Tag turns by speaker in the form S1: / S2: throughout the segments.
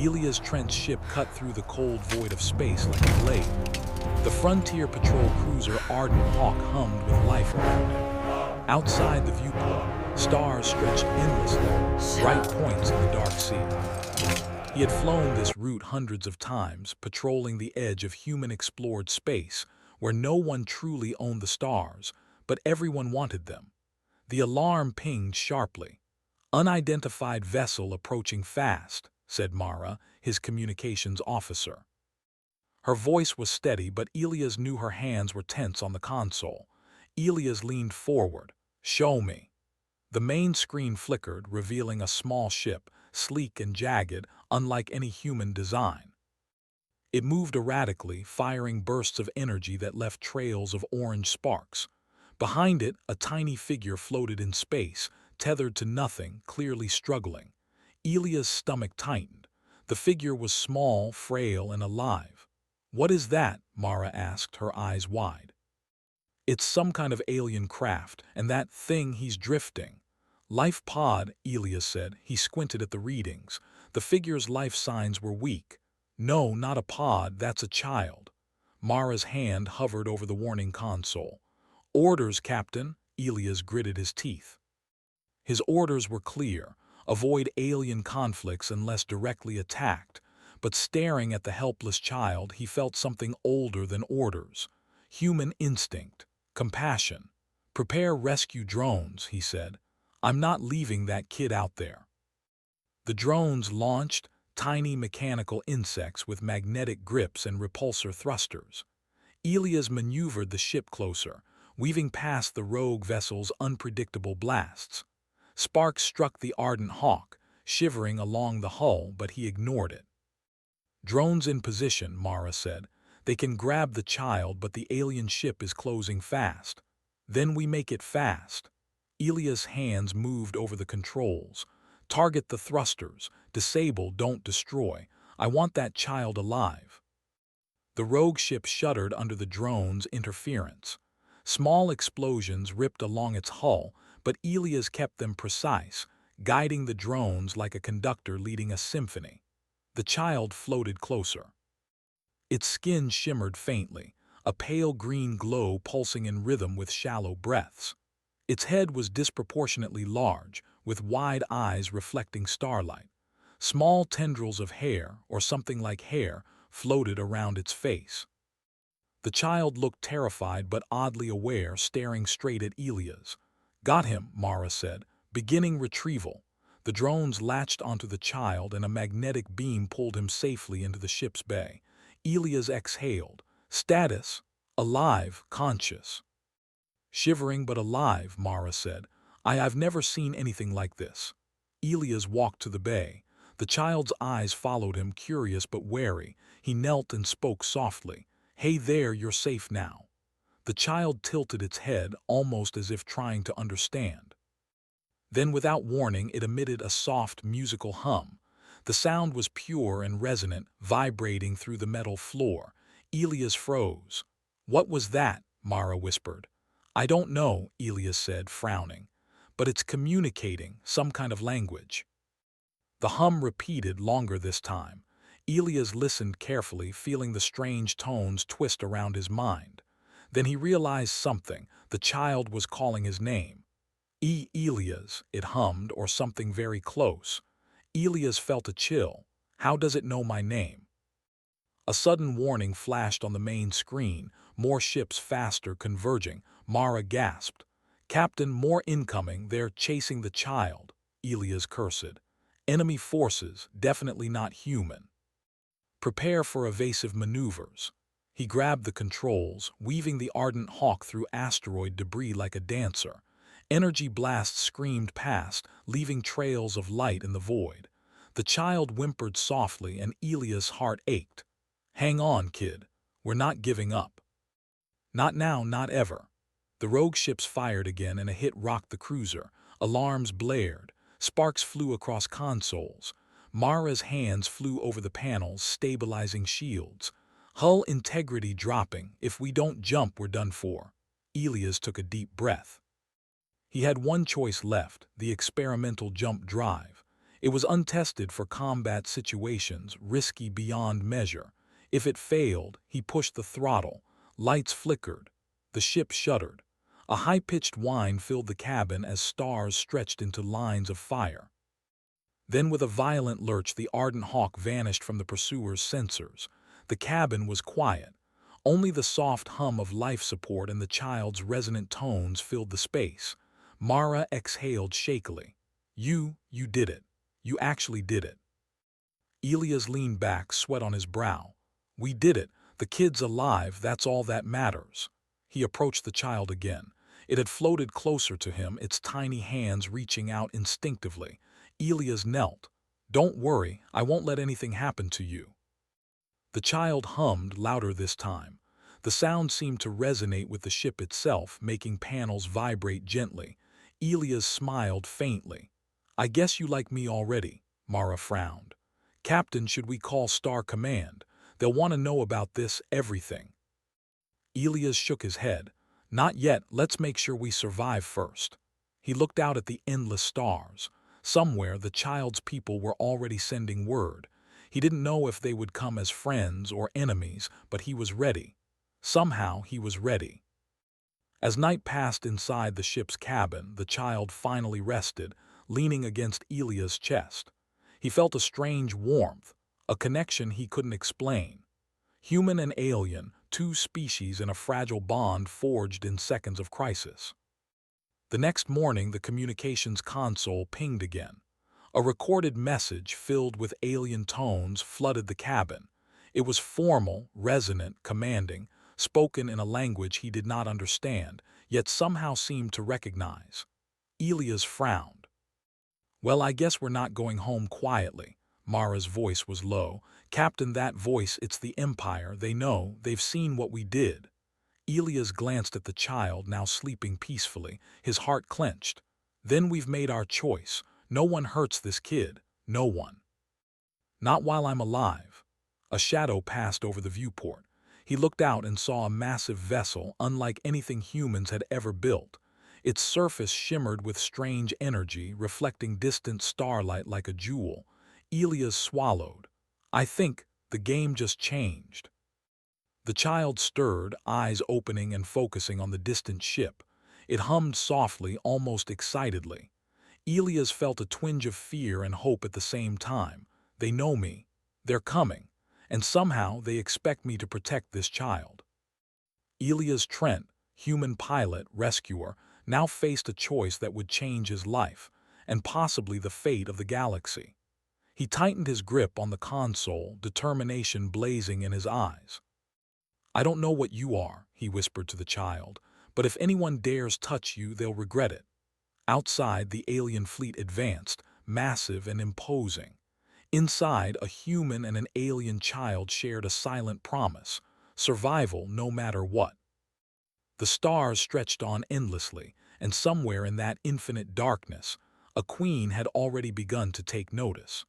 S1: Elia's trench ship cut through the cold void of space like a blade. The Frontier Patrol cruiser Ardent Hawk hummed with life around it. Outside the viewport, stars stretched endlessly, bright points in the dark sea. He had flown this route hundreds of times, patrolling the edge of human-explored space, where no one truly owned the stars, but everyone wanted them. The alarm pinged sharply. "Unidentified vessel approaching fast," said Mara, his communications officer. Her voice was steady, but Elias knew her hands were tense on the console. Elias leaned forward. "Show me." The main screen flickered, revealing a small ship, sleek and jagged, unlike any human design. It moved erratically, firing bursts of energy that left trails of orange sparks. Behind it, a tiny figure floated in space, tethered to nothing, clearly struggling. Elia's stomach tightened. The figure was small, frail, and alive. "What is that?" Mara asked, her eyes wide. "It's some kind of alien craft, and that thing he's drifting." "Life pod," Elias said. He squinted at the readings. The figure's life signs were weak. "No, not a pod, that's a child." Mara's hand hovered over the warning console. "Orders, Captain," Elias gritted his teeth. His orders were clear: avoid alien conflicts unless directly attacked. But staring at the helpless child, he felt something older than orders. Human instinct, compassion. "Prepare rescue drones," he said. "I'm not leaving that kid out there." The drones launched, tiny mechanical insects with magnetic grips and repulsor thrusters. Elias maneuvered the ship closer, weaving past the rogue vessel's unpredictable blasts. Sparks struck the Ardent Hawk, shivering along the hull, but he ignored it. "Drones in position," Mara said. "They can grab the child, but the alien ship is closing fast." "Then we make it fast." Elias' hands moved over the controls. "Target the thrusters. Disable, don't destroy. I want that child alive." The rogue ship shuddered under the drone's interference. Small explosions ripped along its hull, but Elias kept them precise, guiding the drones like a conductor leading a symphony. The child floated closer. Its skin shimmered faintly, a pale green glow pulsing in rhythm with shallow breaths. Its head was disproportionately large, with wide eyes reflecting starlight. Small tendrils of hair, or something like hair, floated around its face. The child looked terrified but oddly aware, staring straight at Elias. "Got him," Mara said. "Beginning retrieval." The drones latched onto the child, and a magnetic beam pulled him safely into the ship's bay. Elias exhaled. "Status: alive, conscious." "Shivering but alive," Mara said. I've never seen anything like this." Elias walked to the bay. The child's eyes followed him, curious but wary. He knelt and spoke softly. "Hey there, you're safe now." The child tilted its head, almost as if trying to understand. Then, without warning, it emitted a soft, musical hum. The sound was pure and resonant, vibrating through the metal floor. Elias froze. "What was that?" Mara whispered. "I don't know," Elias said, frowning. "But it's communicating, some kind of language." The hum repeated, longer this time. Elias listened carefully, feeling the strange tones twist around his mind. Then he realized something. The child was calling his name. Elias, it hummed, or something very close. Elias felt a chill. How does it know my name? A sudden warning flashed on the main screen. More ships faster, converging. Mara gasped. "Captain, more incoming. They're chasing the child." Elias cursed. "Enemy forces, definitely not human. Prepare for evasive maneuvers." He grabbed the controls, weaving the Ardent Hawk through asteroid debris like a dancer. Energy blasts screamed past, leaving trails of light in the void. The child whimpered softly, and Elias' heart ached. "Hang on, kid. We're not giving up." "Not now, not ever." The rogue ships fired again, and a hit rocked the cruiser. Alarms blared. Sparks flew across consoles. Mara's hands flew over the panels, stabilizing shields. "Hull integrity dropping. If we don't jump, we're done for." Elias took a deep breath. He had one choice left: the experimental jump drive. It was untested for combat situations, risky beyond measure. If it failed, he pushed the throttle. Lights flickered. The ship shuddered. A high-pitched whine filled the cabin as stars stretched into lines of fire. Then with a violent lurch, the ardent hawk vanished from the pursuer's sensors. The cabin was quiet. Only the soft hum of life support and the child's resonant tones filled the space. Mara exhaled shakily. You did it. You actually did it." Elias leaned back, sweat on his brow. "We did it. The kid's alive, that's all that matters." He approached the child again. It had floated closer to him, its tiny hands reaching out instinctively. Elias knelt. "Don't worry, I won't let anything happen to you." The child hummed, louder this time. The sound seemed to resonate with the ship itself, making panels vibrate gently. Elias smiled faintly. "I guess you like me already." Mara frowned. "Captain, should we call Star Command? They'll want to know about this, everything." Elias shook his head. "Not yet, let's make sure we survive first." He looked out at the endless stars. Somewhere the child's people were already sending word. He didn't know if they would come as friends or enemies, but he was ready. Somehow he was ready. As night passed inside the ship's cabin, the child finally rested, leaning against Elia's chest. He felt a strange warmth, a connection he couldn't explain. Human and alien, two species in a fragile bond forged in seconds of crisis. The next morning, the communications console pinged again. A recorded message filled with alien tones flooded the cabin. It was formal, resonant, commanding, spoken in a language he did not understand, yet somehow seemed to recognize. Elias frowned. "Well, I guess we're not going home quietly." Mara's voice was low. "Captain, that voice, it's the Empire. They know, they've seen what we did." Elias glanced at the child, now sleeping peacefully, his heart clenched. "Then we've made our choice. No one hurts this kid. No one. Not while I'm alive." A shadow passed over the viewport. He looked out and saw a massive vessel, unlike anything humans had ever built. Its surface shimmered with strange energy, reflecting distant starlight like a jewel. Elias swallowed. "I think the game just changed." The child stirred, eyes opening and focusing on the distant ship. It hummed softly, almost excitedly. Elias felt a twinge of fear and hope at the same time. They know me. They're coming. And somehow they expect me to protect this child. Elias Trent, human pilot, rescuer, now faced a choice that would change his life, and possibly the fate of the galaxy. He tightened his grip on the console, determination blazing in his eyes. "I don't know what you are," he whispered to the child, "but if anyone dares touch you, they'll regret it." Outside, the alien fleet advanced, massive and imposing. Inside, a human and an alien child shared a silent promise: survival no matter what. The stars stretched on endlessly, and somewhere in that infinite darkness, a queen had already begun to take notice.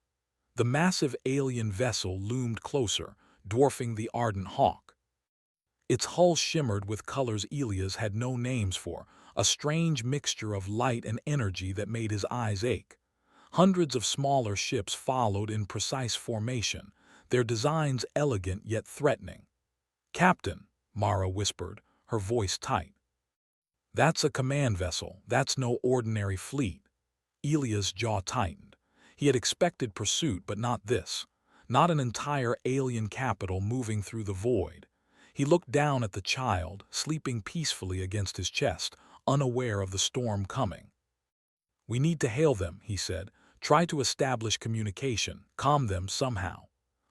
S1: The massive alien vessel loomed closer, dwarfing the ardent hawk. Its hull shimmered with colors Elias had no names for, a strange mixture of light and energy that made his eyes ache. Hundreds of smaller ships followed in precise formation, their designs elegant yet threatening. "Captain," Mara whispered, her voice tight. "That's a command vessel, that's no ordinary fleet." Elias' jaw tightened. He had expected pursuit, but not this. Not an entire alien capital moving through the void. He looked down at the child, sleeping peacefully against his chest, unaware of the storm coming. "We need to hail them," he said. "Try to establish communication, calm them somehow."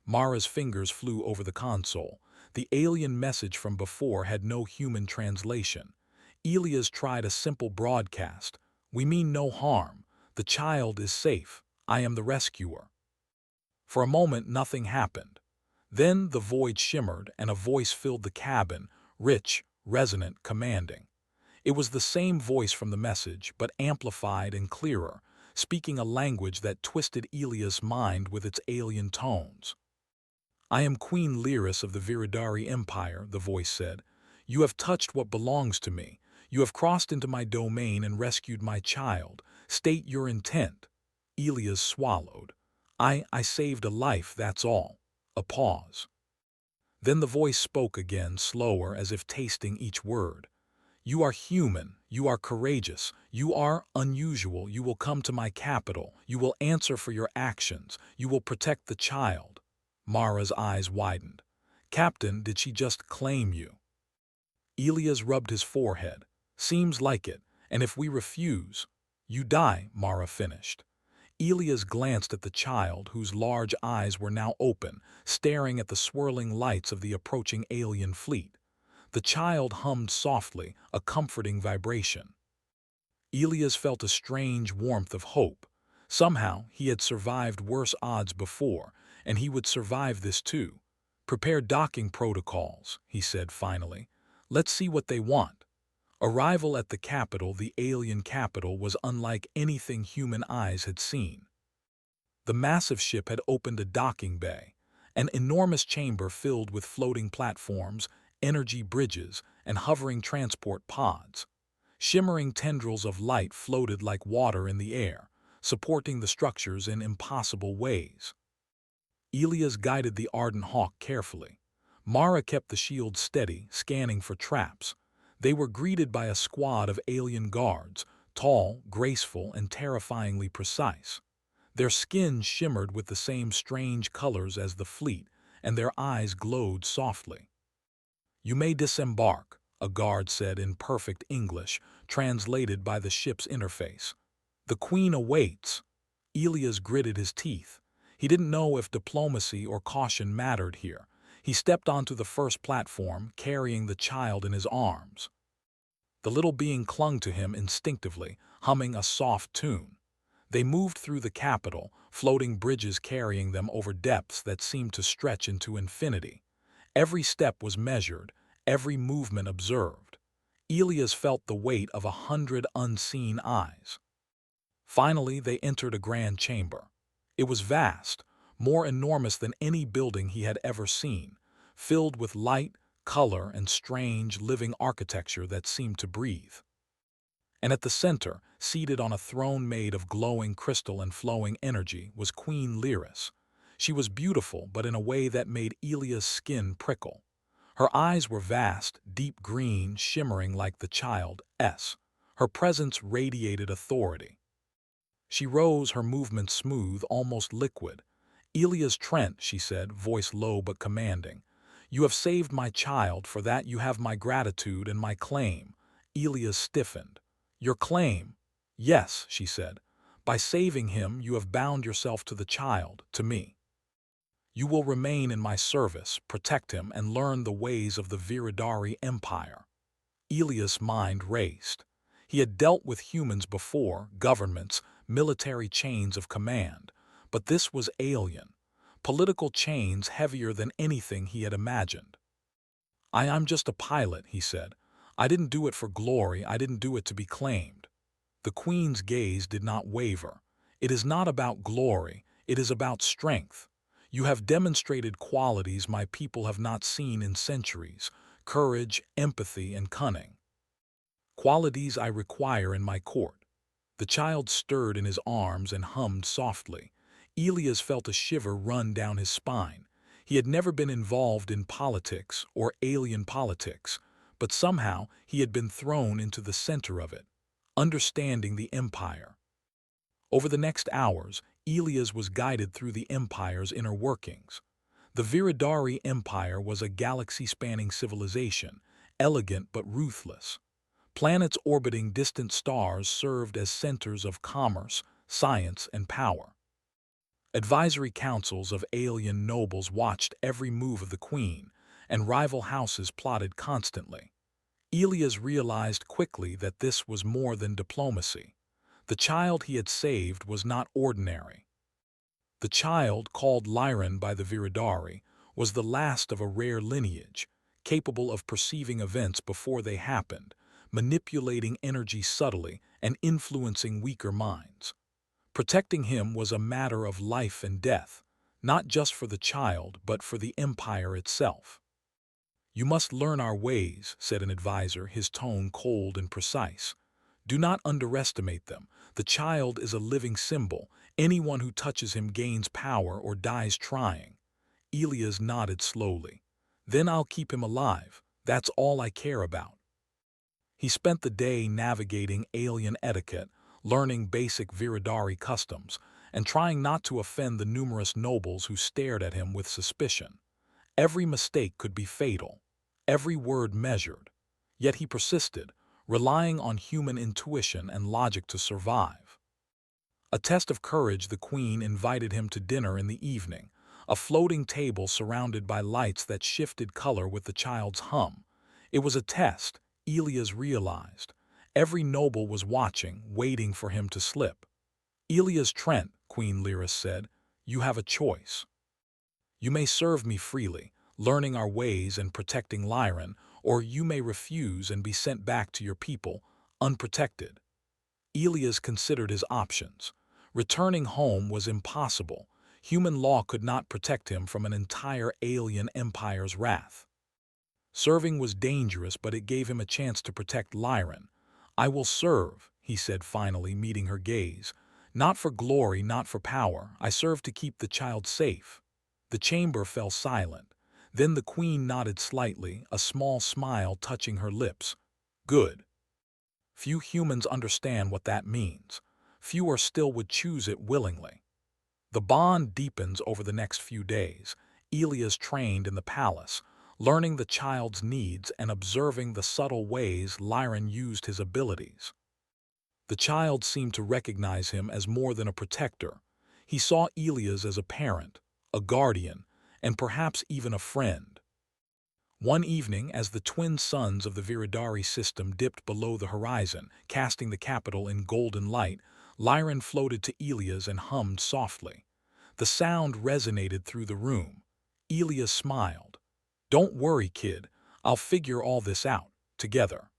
S1: Mara's fingers flew over the console. The alien message from before had no human translation. Elias tried a simple broadcast. "We mean no harm. The child is safe. I am the rescuer." For a moment nothing happened. Then the void shimmered and a voice filled the cabin, rich, resonant, commanding. It was the same voice from the message, but amplified and clearer, speaking a language that twisted Elias' mind with its alien tones. "I am Queen Lyris of the Viridari Empire," the voice said. "You have touched what belongs to me. You have crossed into my domain and rescued my child. State your intent." Elias swallowed. I saved a life, that's all. A pause. Then the voice spoke again, slower, as if tasting each word. You are human, you are courageous, you are unusual, you will come to my capital, you will answer for your actions, you will protect the child. Mara's eyes widened. Captain, did she just claim you? Elias rubbed his forehead. Seems like it, and if we refuse, you die, Mara finished. Elias glanced at the child, whose large eyes were now open, staring at the swirling lights of the approaching alien fleet. The child hummed softly, a comforting vibration. Elias felt a strange warmth of hope. Somehow, he had survived worse odds before, and he would survive this too. Prepare docking protocols, he said finally. Let's see what they want. Arrival at the capital, the alien capital, was unlike anything human eyes had seen. The massive ship had opened a docking bay, an enormous chamber filled with floating platforms, energy bridges, and hovering transport pods. Shimmering tendrils of light floated like water in the air, supporting the structures in impossible ways. Elias guided the Ardent Hawk carefully. Mara kept the shield steady, scanning for traps. They were greeted by a squad of alien guards, tall, graceful, and terrifyingly precise. Their skin shimmered with the same strange colors as the fleet, and their eyes glowed softly. You may disembark, a guard said in perfect English, translated by the ship's interface. The Queen awaits. Elias gritted his teeth. He didn't know if diplomacy or caution mattered here. He stepped onto the first platform, carrying the child in his arms. The little being clung to him instinctively, humming a soft tune. They moved through the capital, floating bridges carrying them over depths that seemed to stretch into infinity. Every step was measured, every movement observed. Elias felt the weight of 100 unseen eyes. Finally, they entered a grand chamber. It was vast, more enormous than any building he had ever seen, filled with light, color, and strange, living architecture that seemed to breathe. And at the center, seated on a throne made of glowing crystal and flowing energy, was Queen Lyris. She was beautiful, but in a way that made Elias' skin prickle. Her eyes were vast, deep green, shimmering like the child's. Her presence radiated authority. She rose, her movements smooth, almost liquid. Elias Trent, she said, voice low but commanding. You have saved my child, for that you have my gratitude and my claim. Elias stiffened. Your claim? Yes, she said. By saving him, you have bound yourself to the child, to me. You will remain in my service, protect him, and learn the ways of the Viridari Empire. Elias' mind raced. He had dealt with humans before, governments, military chains of command, but this was alien. Political chains heavier than anything he had imagined. I'm just a pilot, he said. I didn't do it for glory, I didn't do it to be claimed. The Queen's gaze did not waver. It is not about glory, it is about strength. You have demonstrated qualities my people have not seen in centuries: courage, empathy, and cunning. Qualities I require in my court. The child stirred in his arms and hummed softly. Elias felt a shiver run down his spine. He had never been involved in politics or alien politics, but somehow he had been thrown into the center of it, understanding the Empire. Over the next hours, Elias was guided through the Empire's inner workings. The Viridari Empire was a galaxy-spanning civilization, elegant but ruthless. Planets orbiting distant stars served as centers of commerce, science, and power. Advisory councils of alien nobles watched every move of the Queen, and rival houses plotted constantly. Elias realized quickly that this was more than diplomacy. The child he had saved was not ordinary. The child, called Lyran by the Viridari, was the last of a rare lineage, capable of perceiving events before they happened, manipulating energy subtly, and influencing weaker minds. Protecting him was a matter of life and death, not just for the child, but for the Empire itself. You must learn our ways, said an advisor, his tone cold and precise. Do not underestimate them. The child is a living symbol. Anyone who touches him gains power or dies trying. Elias nodded slowly. Then I'll keep him alive. That's all I care about. He spent the day navigating alien etiquette, learning basic Viridari customs, and trying not to offend the numerous nobles who stared at him with suspicion. Every mistake could be fatal, every word measured. Yet he persisted, relying on human intuition and logic to survive. A test of courage, the queen invited him to dinner in the evening, a floating table surrounded by lights that shifted color with the child's hum. It was a test, Elias realized. Every noble was watching, waiting for him to slip. Elias Trent, Queen Lyris said, you have a choice. You may serve me freely, learning our ways and protecting Lyran, or you may refuse and be sent back to your people, unprotected. Elias considered his options. Returning home was impossible. Human law could not protect him from an entire alien empire's wrath. Serving was dangerous, but it gave him a chance to protect Lyran. I will serve, he said finally, meeting her gaze. Not for glory, not for power. I serve to keep the child safe. The chamber fell silent. Then the queen nodded slightly, a small smile touching her lips. Good. Few humans understand what that means. Fewer still would choose it willingly. The bond deepens over the next few days. Elias trained in the palace, learning the child's needs and observing the subtle ways Lyran used his abilities. The child seemed to recognize him as more than a protector. He saw Elias as a parent, a guardian, and perhaps even a friend. One evening, as the twin suns of the Viridari system dipped below the horizon, casting the capital in golden light, Lyran floated to Elias and hummed softly. The sound resonated through the room. Elias smiled. Don't worry, kid. I'll figure all this out, together.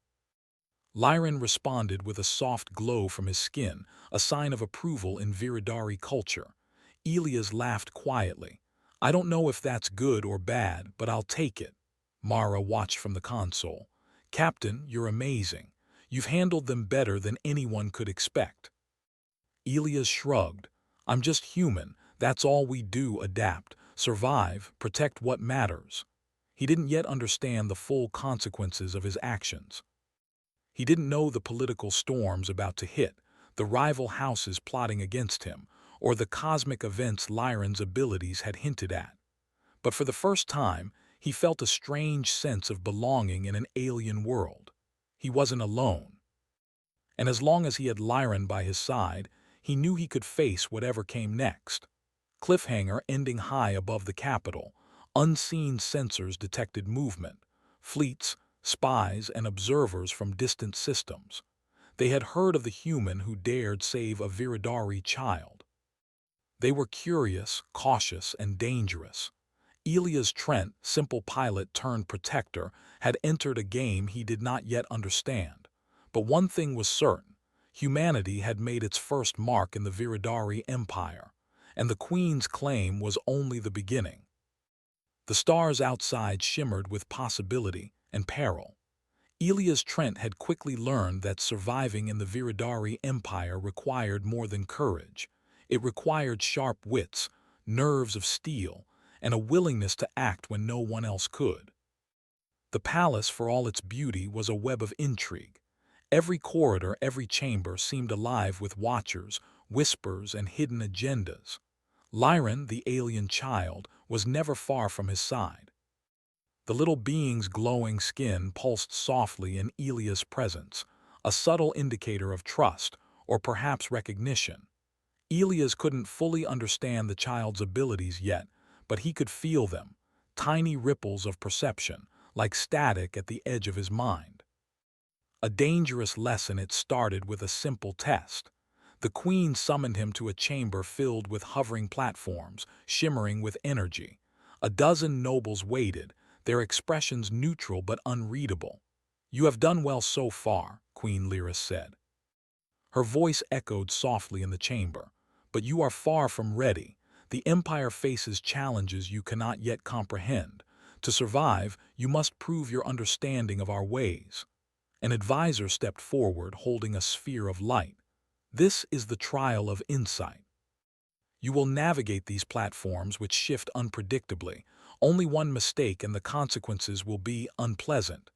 S1: Lyran responded with a soft glow from his skin, a sign of approval in Viridari culture. Elias laughed quietly. I don't know if that's good or bad, but I'll take it. Mara watched from the console. Captain, you're amazing. You've handled them better than anyone could expect. Elias shrugged. I'm just human. That's all we do, adapt, survive, protect what matters. He didn't yet understand the full consequences of his actions. He didn't know the political storms about to hit, the rival houses plotting against him, or the cosmic events Lyran's abilities had hinted at. But for the first time, he felt a strange sense of belonging in an alien world. He wasn't alone. And as long as he had Lyran by his side, he knew he could face whatever came next. Cliffhanger ending high above the capital, unseen sensors detected movement, fleets, spies, and observers from distant systems. They had heard of the human who dared save a Viridari child. They were curious, cautious, and dangerous. Elias Trent, simple pilot turned protector, had entered a game he did not yet understand. But one thing was certain. Humanity had made its first mark in the Viridari Empire, and the Queen's claim was only the beginning. The stars outside shimmered with possibility and peril. Elias Trent had quickly learned that surviving in the Viridari Empire required more than courage. It required sharp wits, nerves of steel, and a willingness to act when no one else could. The palace, for all its beauty, was a web of intrigue. Every corridor, every chamber seemed alive with watchers, whispers, and hidden agendas. Lyran, the alien child, was never far from his side. The little being's glowing skin pulsed softly in Elias' presence, a subtle indicator of trust, or perhaps recognition. Elias couldn't fully understand the child's abilities yet, but he could feel them, tiny ripples of perception, like static at the edge of his mind. A dangerous lesson. It started with a simple test. The Queen summoned him to a chamber filled with hovering platforms, shimmering with energy. A dozen nobles waited, their expressions neutral but unreadable. You have done well so far, Queen Lyris said. Her voice echoed softly in the chamber. But you are far from ready. The Empire faces challenges you cannot yet comprehend. To survive, you must prove your understanding of our ways. An advisor stepped forward holding a sphere of light. This is the trial of insight. You will navigate these platforms which shift unpredictably. Only one mistake and the consequences will be unpleasant.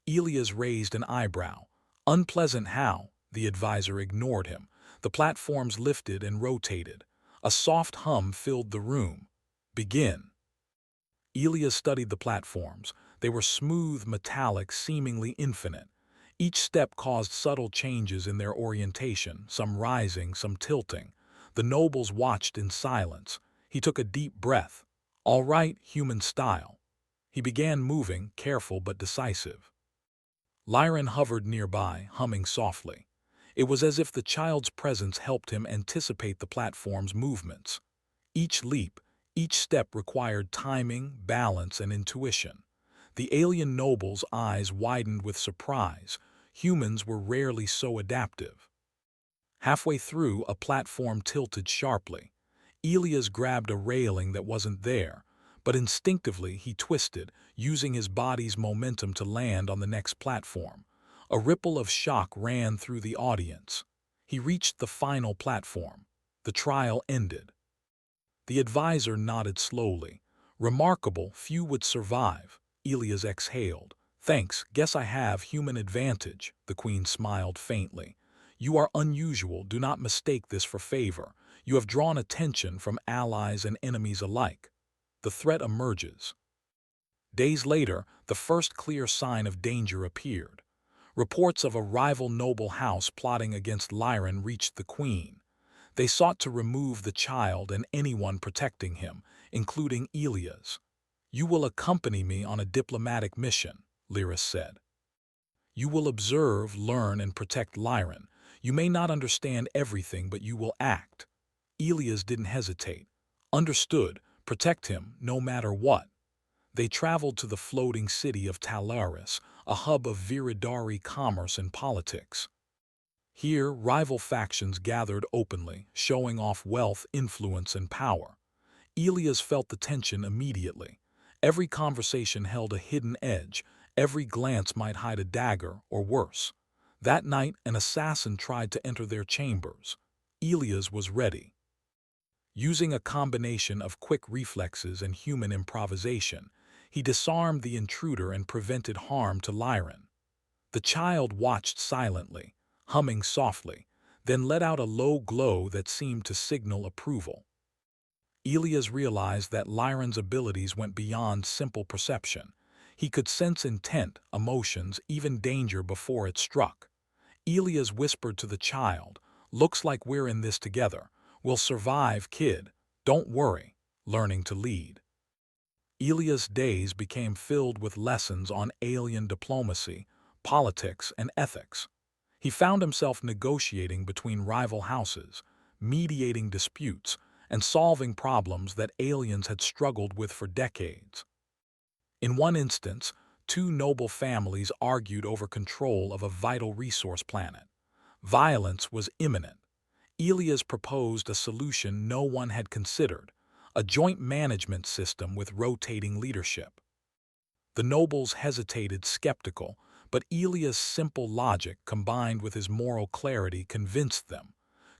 S1: Elias raised an eyebrow. Unpleasant how? The advisor ignored him. The platforms lifted and rotated. A soft hum filled the room. Begin. Elias studied the platforms. They were smooth, metallic, seemingly infinite. Each step caused subtle changes in their orientation, some rising, some tilting. The nobles watched in silence. He took a deep breath. All right, human style. He began moving, careful but decisive. Lyran hovered nearby, humming softly. It was as if the child's presence helped him anticipate the platform's movements. Each leap, each step required timing, balance, and intuition. The alien noble's eyes widened with surprise. Humans were rarely so adaptive. Halfway through, a platform tilted sharply. Elias grabbed a railing that wasn't there, but instinctively he twisted, using his body's momentum to land on the next platform. A ripple of shock ran through the audience. He reached the final platform. The trial ended. The advisor nodded slowly. Remarkable, few would survive. Elias exhaled. Thanks, guess I have human advantage, the queen smiled faintly. You are unusual, do not mistake this for favor. You have drawn attention from allies and enemies alike. The threat emerges. Days later, the first clear sign of danger appeared. Reports of a rival noble house plotting against Lyran reached the queen. They sought to remove the child and anyone protecting him, including Elias. You will accompany me on a diplomatic mission, Lyris said. You will observe, learn, and protect Lyran. You may not understand everything, but you will act. Elias didn't hesitate. Understood, protect him no matter what. They traveled to the floating city of Talaris, a hub of Viridari commerce and politics. Here, rival factions gathered openly, showing off wealth, influence, and power. Elias felt the tension immediately. Every conversation held a hidden edge. Every glance might hide a dagger, or worse. That night, an assassin tried to enter their chambers. Elias was ready. Using a combination of quick reflexes and human improvisation, he disarmed the intruder and prevented harm to Lyran. The child watched silently, humming softly, then let out a low glow that seemed to signal approval. Elias realized that Lyran's abilities went beyond simple perception. He could sense intent, emotions, even danger before it struck. Elias whispered to the child, "Looks like we're in this together. We'll survive, kid. Don't worry," learning to lead. Elias' days became filled with lessons on alien diplomacy, politics, and ethics. He found himself negotiating between rival houses, mediating disputes, and solving problems that aliens had struggled with for decades. In one instance, two noble families argued over control of a vital resource planet. Violence was imminent. Elias proposed a solution no one had considered, a joint management system with rotating leadership. The nobles hesitated, skeptical, but Elias' simple logic combined with his moral clarity convinced them.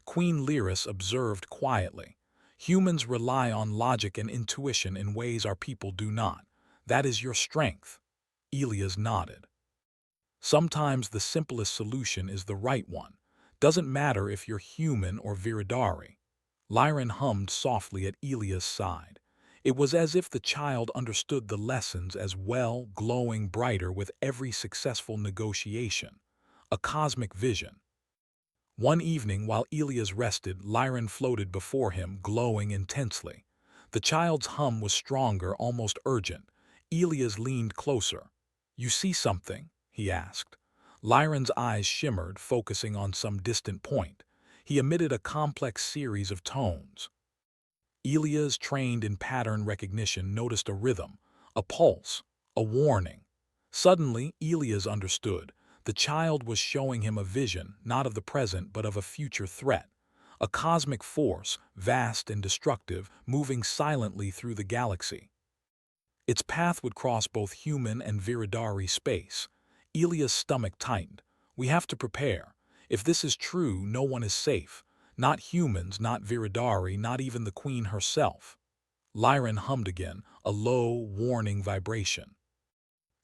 S1: Queen Lyris observed quietly, "Humans rely on logic and intuition in ways our people do not. That is your strength." Elias nodded. Sometimes the simplest solution is the right one. Doesn't matter if you're human or Viridari. Lyran hummed softly at Elias' side. It was as if the child understood the lessons as well, glowing brighter with every successful negotiation. A cosmic vision. One evening, while Elias rested, Lyran floated before him, glowing intensely. The child's hum was stronger, almost urgent. Elias leaned closer. "You see something?" he asked. Lyran's eyes shimmered, focusing on some distant point. He emitted a complex series of tones. Elias, trained in pattern recognition, noticed a rhythm, a pulse, a warning. Suddenly, Elias understood. The child was showing him a vision, not of the present, but of a future threat. A cosmic force, vast and destructive, moving silently through the galaxy. Its path would cross both human and Viridari space. Elia's stomach tightened. We have to prepare. If this is true, no one is safe. Not humans, not Viridari, not even the Queen herself. Lyran hummed again, a low, warning vibration.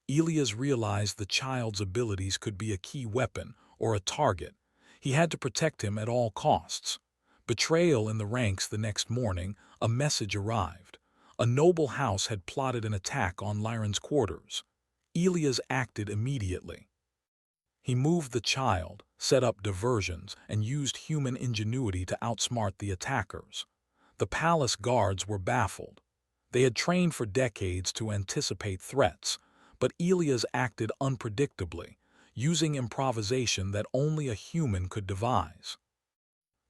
S1: Elias realized the child's abilities could be a key weapon or a target. He had to protect him at all costs. Betrayal in the ranks the next morning, a message arrived. A noble house had plotted an attack on Lyran's quarters. Elias acted immediately. He moved the child, set up diversions, and used human ingenuity to outsmart the attackers. The palace guards were baffled. They had trained for decades to anticipate threats, but Elias acted unpredictably, using improvisation that only a human could devise.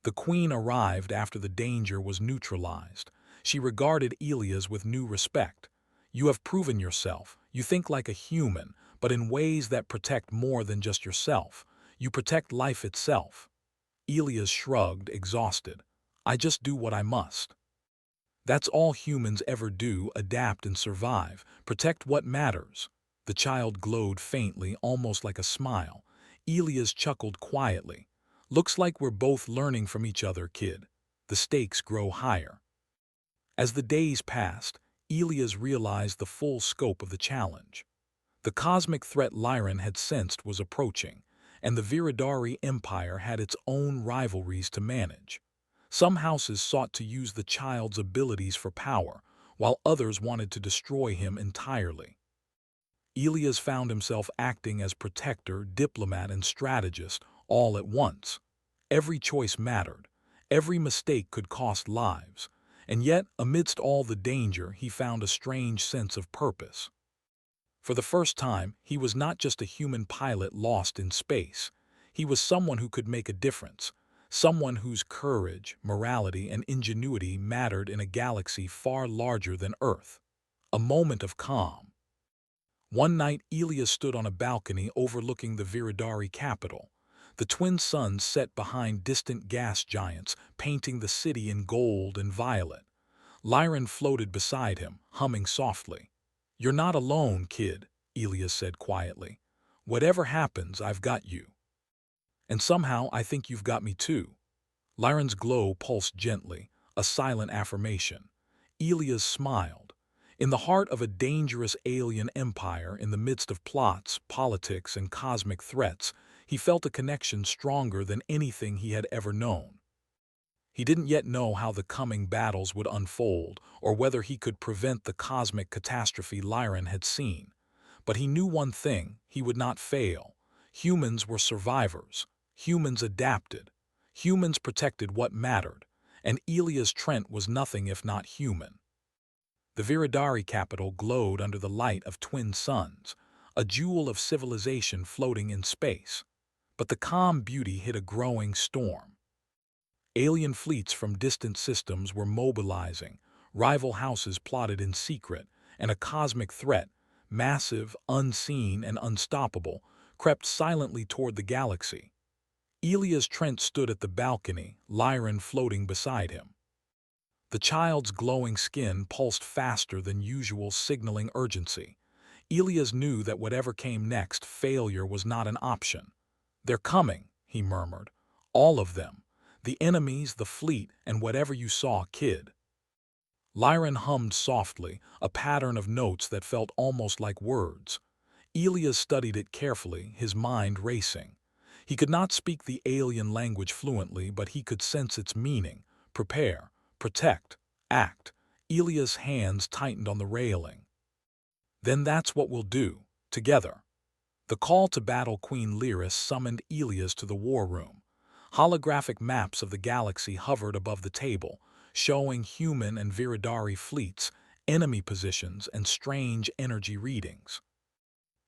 S1: The queen arrived after the danger was neutralized. She regarded Elias with new respect. You have proven yourself. You think like a human, but in ways that protect more than just yourself. You protect life itself. Elias shrugged, exhausted. I just do what I must. That's all humans ever do, adapt and survive, protect what matters. The child glowed faintly, almost like a smile. Elias chuckled quietly. Looks like we're both learning from each other, kid. The stakes grow higher. As the days passed, Elias realized the full scope of the challenge. The cosmic threat Lyran had sensed was approaching, and the Viridari Empire had its own rivalries to manage. Some houses sought to use the child's abilities for power, while others wanted to destroy him entirely. Elias found himself acting as protector, diplomat, and strategist all at once. Every choice mattered. Every mistake could cost lives. And yet, amidst all the danger, he found a strange sense of purpose. For the first time, he was not just a human pilot lost in space. He was someone who could make a difference, someone whose courage, morality, and ingenuity mattered in a galaxy far larger than Earth. A moment of calm. One night, Elias stood on a balcony overlooking the Viridari capital. The twin suns set behind distant gas giants, painting the city in gold and violet. Lyran floated beside him, humming softly. You're not alone, kid, Elias said quietly. Whatever happens, I've got you. And somehow I think you've got me too. Lyran's glow pulsed gently, a silent affirmation. Elias smiled. In the heart of a dangerous alien empire, in the midst of plots, politics, and cosmic threats, he felt a connection stronger than anything he had ever known. He didn't yet know how the coming battles would unfold, or whether he could prevent the cosmic catastrophe Lyran had seen. But he knew one thing: he would not fail. Humans were survivors. Humans adapted. Humans protected what mattered, and Elias Trent was nothing if not human. The Viridari capital glowed under the light of twin suns, a jewel of civilization floating in space. But the calm beauty hid a growing storm. Alien fleets from distant systems were mobilizing, rival houses plotted in secret, and a cosmic threat, massive, unseen, and unstoppable, crept silently toward the galaxy. Elias Trent stood at the balcony, Lyran floating beside him. The child's glowing skin pulsed faster than usual, signaling urgency. Elias knew that whatever came next, failure was not an option. They're coming, he murmured. All of them. The enemies, the fleet, and whatever you saw, kid. Lyran hummed softly, a pattern of notes that felt almost like words. Elias studied it carefully, his mind racing. He could not speak the alien language fluently, but he could sense its meaning. Prepare, protect, act. Elias' hands tightened on the railing. Then that's what we'll do, together. The call to battle Queen Lyris summoned Elias to the war room. Holographic maps of the galaxy hovered above the table, showing human and Viridari fleets, enemy positions, and strange energy readings.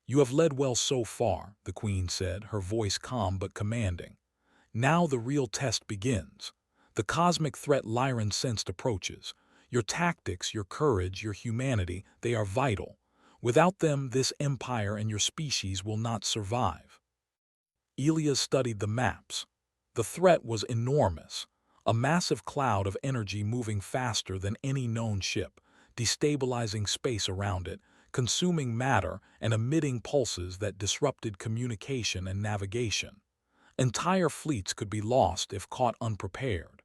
S1: You have led well so far, the Queen said, her voice calm but commanding. Now the real test begins. The cosmic threat Lyran sensed approaches. Your tactics, your courage, your humanity, they are vital. Without them, this empire and your species will not survive. Elias studied the maps. The threat was enormous, a massive cloud of energy moving faster than any known ship, destabilizing space around it, consuming matter and emitting pulses that disrupted communication and navigation. Entire fleets could be lost if caught unprepared.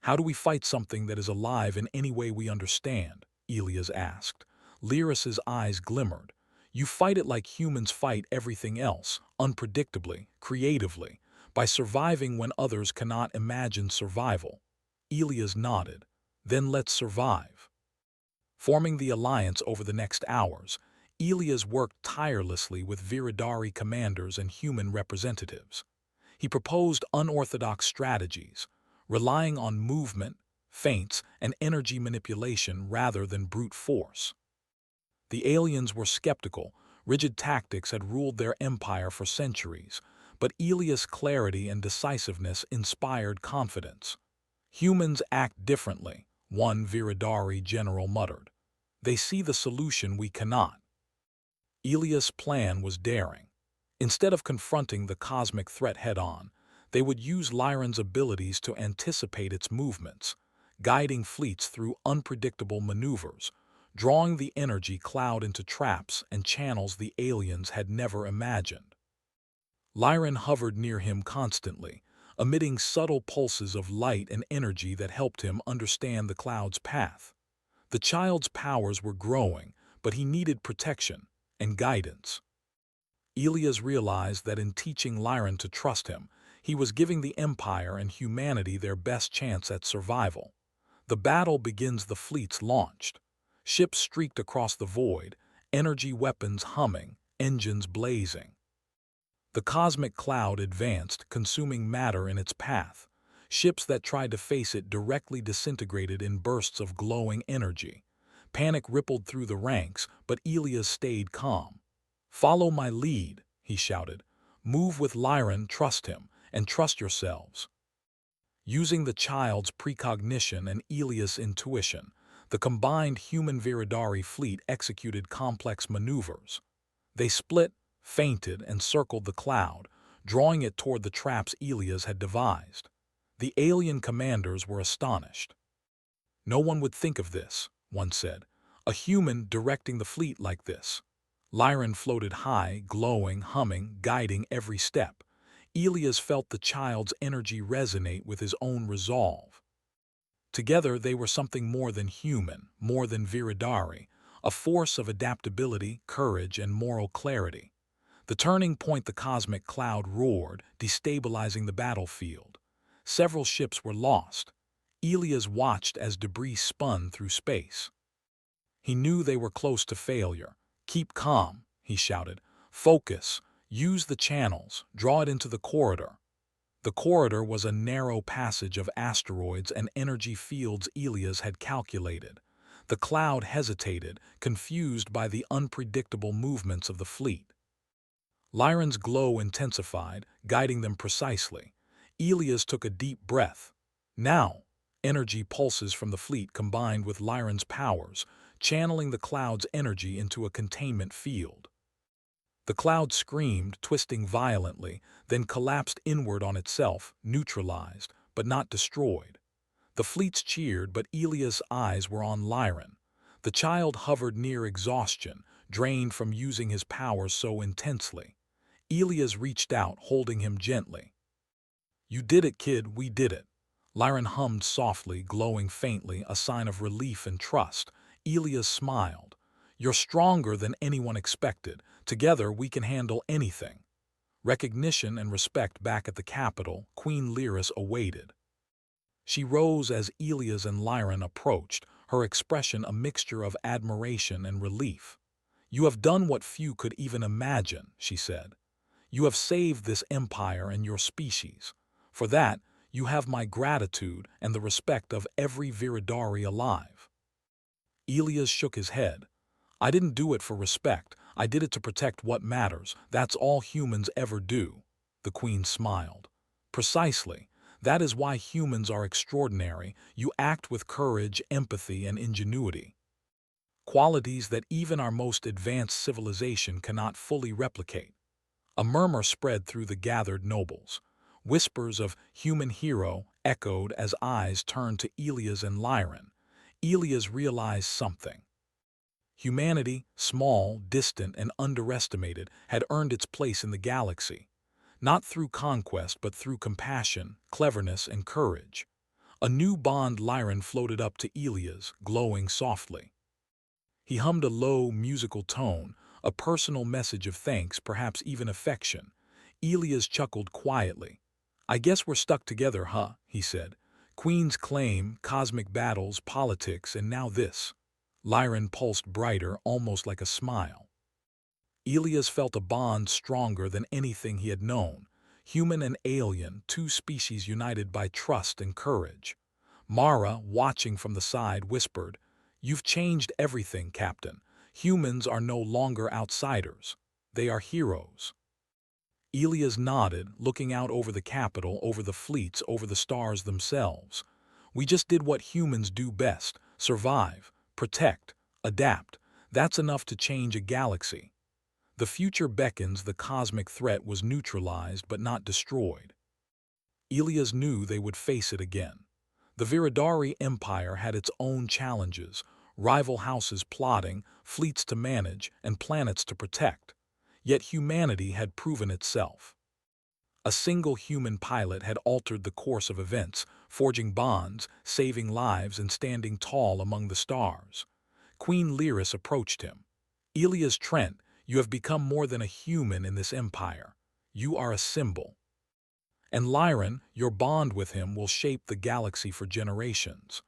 S1: "How do we fight something that is alive in any way we understand?" Elias asked. Lyris's eyes glimmered. "You fight it like humans fight everything else, unpredictably, creatively, by surviving when others cannot imagine survival." Elias nodded. "Then let's survive." Forming the alliance over the next hours, Elias worked tirelessly with Viridari commanders and human representatives. He proposed unorthodox strategies, relying on movement, feints, and energy manipulation rather than brute force. The aliens were skeptical. Rigid tactics had ruled their empire for centuries, but Elias' clarity and decisiveness inspired confidence. "Humans act differently," one Viridari general muttered. "They see the solution we cannot." Elias' plan was daring. Instead of confronting the cosmic threat head-on, they would use Lyran's abilities to anticipate its movements, guiding fleets through unpredictable maneuvers, drawing the energy cloud into traps and channels the aliens had never imagined. Lyran hovered near him constantly, emitting subtle pulses of light and energy that helped him understand the cloud's path. The child's powers were growing, but he needed protection and guidance. Elias realized that in teaching Lyran to trust him, he was giving the Empire and humanity their best chance at survival. The battle begins. The fleets launched. Ships streaked across the void, energy weapons humming, engines blazing. The cosmic cloud advanced, consuming matter in its path. Ships that tried to face it directly disintegrated in bursts of glowing energy. Panic rippled through the ranks, but Elias stayed calm. "Follow my lead," he shouted. "Move with Lyran, trust him, and trust yourselves." Using the child's precognition and Elias' intuition, the combined human Viridari fleet executed complex maneuvers. They split, feinted, and circled the cloud, drawing it toward the traps Elias had devised. The alien commanders were astonished. "No one would think of this," one said. "A human directing the fleet like this." Lyran floated high, glowing, humming, guiding every step. Elias felt the child's energy resonate with his own resolve. Together they were something more than human, more than Viridari, a force of adaptability, courage, and moral clarity. The turning point, the cosmic cloud roared, destabilizing the battlefield. Several ships were lost. Elias watched as debris spun through space. He knew they were close to failure. "Keep calm," he shouted. "Focus. Use the channels. Draw it into the corridor." The corridor was a narrow passage of asteroids and energy fields Elias had calculated. The cloud hesitated, confused by the unpredictable movements of the fleet. Lyran's glow intensified, guiding them precisely. Elias took a deep breath. Now, energy pulses from the fleet combined with Lyran's powers, channeling the cloud's energy into a containment field. The cloud screamed, twisting violently, then collapsed inward on itself, neutralized, but not destroyed. The fleets cheered, but Elias' eyes were on Lyran. The child hovered near exhaustion, drained from using his powers so intensely. Elias reached out, holding him gently. "You did it, kid, we did it." Lyran hummed softly, glowing faintly, a sign of relief and trust. Elias smiled. "You're stronger than anyone expected. Together we can handle anything." Recognition and respect back at the capital, Queen Lyris awaited. She rose as Elias and Lyran approached, her expression a mixture of admiration and relief. "You have done what few could even imagine," she said. "You have saved this empire and your species. For that, you have my gratitude and the respect of every Viridari alive." Elias shook his head. "I didn't do it for respect. I did it to protect what matters. That's all humans ever do." The Queen smiled. "Precisely. That is why humans are extraordinary. You act with courage, empathy, and ingenuity. Qualities that even our most advanced civilization cannot fully replicate." A murmur spread through the gathered nobles. Whispers of "human hero" echoed as eyes turned to Elias and Lyran. Elias realized something. Humanity, small, distant, and underestimated, had earned its place in the galaxy, not through conquest but through compassion, cleverness, and courage. A new bond Lyran floated up to Elia's, glowing softly. He hummed a low, musical tone, a personal message of thanks, perhaps even affection. Elias chuckled quietly. "I guess we're stuck together, huh?" he said. "Queen's claim, cosmic battles, politics, and now this." Lyran pulsed brighter, almost like a smile. Elias felt a bond stronger than anything he had known. Human and alien, two species united by trust and courage. Mara, watching from the side, whispered, "You've changed everything, Captain. Humans are no longer outsiders. They are heroes." Elias nodded, looking out over the capital, over the fleets, over the stars themselves. "We just did what humans do best: survive, protect, adapt. That's enough to change a galaxy. The future beckons. The cosmic threat was neutralized but not destroyed." Elias knew they would face it again. The Viridari Empire had its own challenges, rival houses plotting, fleets to manage, and planets to protect. Yet humanity had proven itself. A single human pilot had altered the course of events, forging bonds, saving lives, and standing tall among the stars. Queen Lyris approached him. "Elias Trent, you have become more than a human in this empire. You are a symbol. And Lyran, your bond with him will shape the galaxy for generations."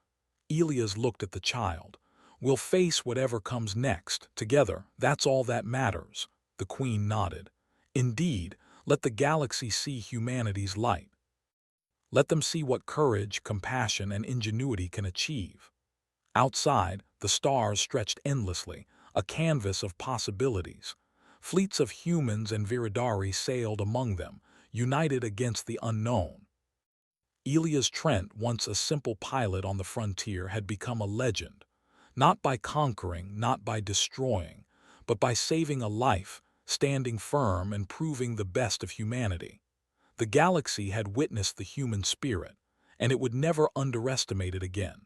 S1: Elias looked at the child. "We'll face whatever comes next, together. That's all that matters." The Queen nodded. "Indeed, let the galaxy see humanity's light. Let them see what courage, compassion, and ingenuity can achieve." Outside, the stars stretched endlessly, a canvas of possibilities. Fleets of humans and Viridari sailed among them, united against the unknown. Elias Trent, once a simple pilot on the frontier, had become a legend, not by conquering, not by destroying, but by saving a life, standing firm and proving the best of humanity. The galaxy had witnessed the human spirit, and it would never underestimate it again.